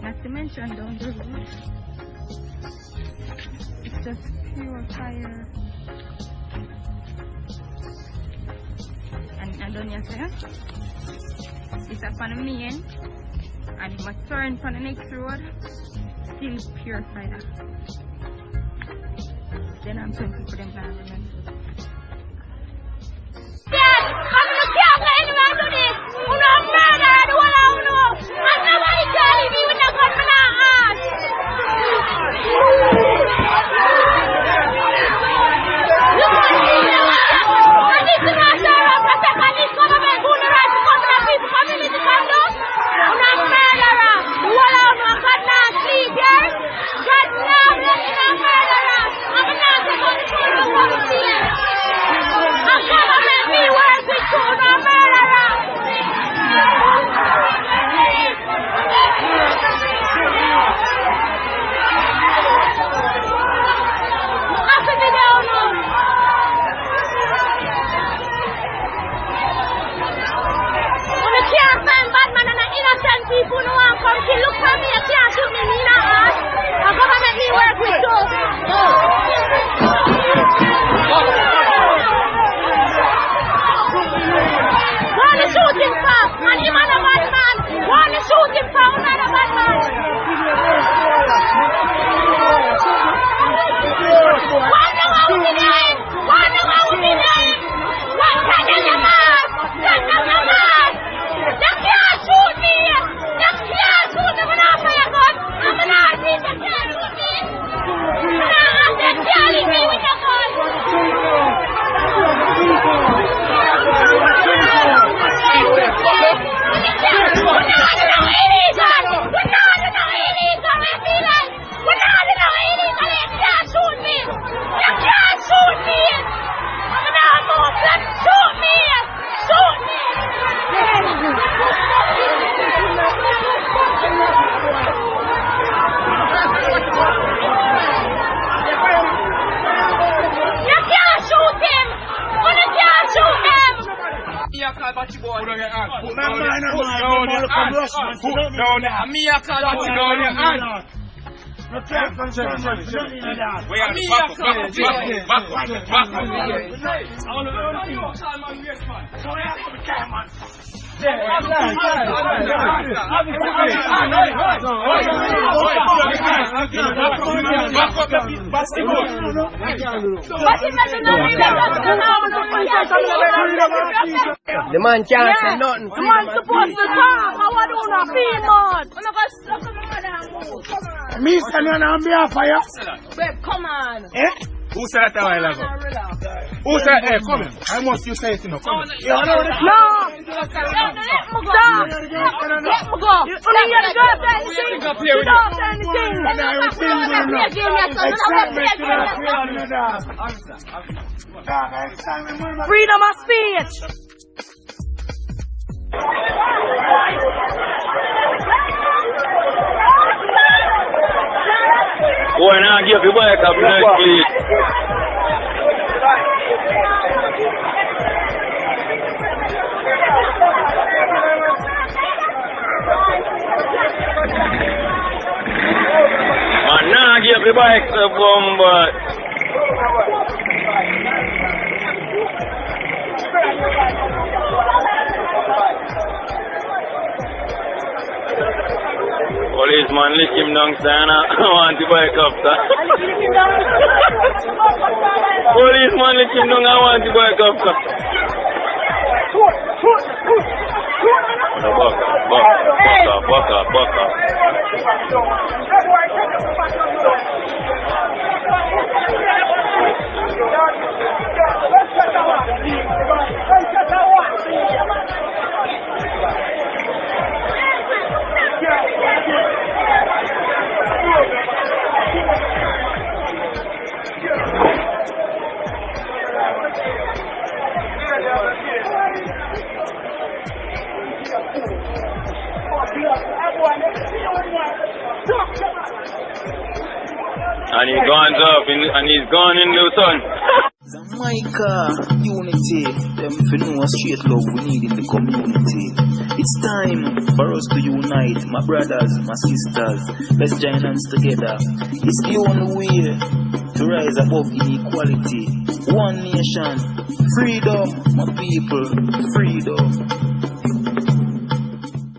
Not to mention down the road, it's just pure fire. And don't you see? It's up on the main, and if I turn from the next road, still pure fire. Then I'm thankful for them to remember. People no one come to look for me, you can't shoot me, me not ask. I'm gonna make me work with you. Want to shoot him for? And him and a bad man. Want to shoot him for? Another bad man. Wonder what we doing? Wonder what we doing? What kind of your man? What kind of your man? You can't shoot me. The man can't say nothing. The man supposed to talk. I want to do not feel mad. Me standing on behalf of you. Babe, come on. Eh? Who said that a while ago? Who said, hey, come in. I must you say it, you know. Come in. No. Let me go. Let me go. Only you don't say anything. You don't say anything. Freedom of speech. Go and give you back up next, please. Man, now give the bikes up, but Policeman lick him down, son. I want the bike up, sir. Policeman lick him down, I want the bike up, sir. Buck up. And he's gone up and he's gone in the sun. Jamaica unity, them for know a straight love we need in the community. It's time for us to unite, my brothers, my sisters. Let's join hands together. It's the only way to rise above inequality. One nation, freedom, my people, freedom.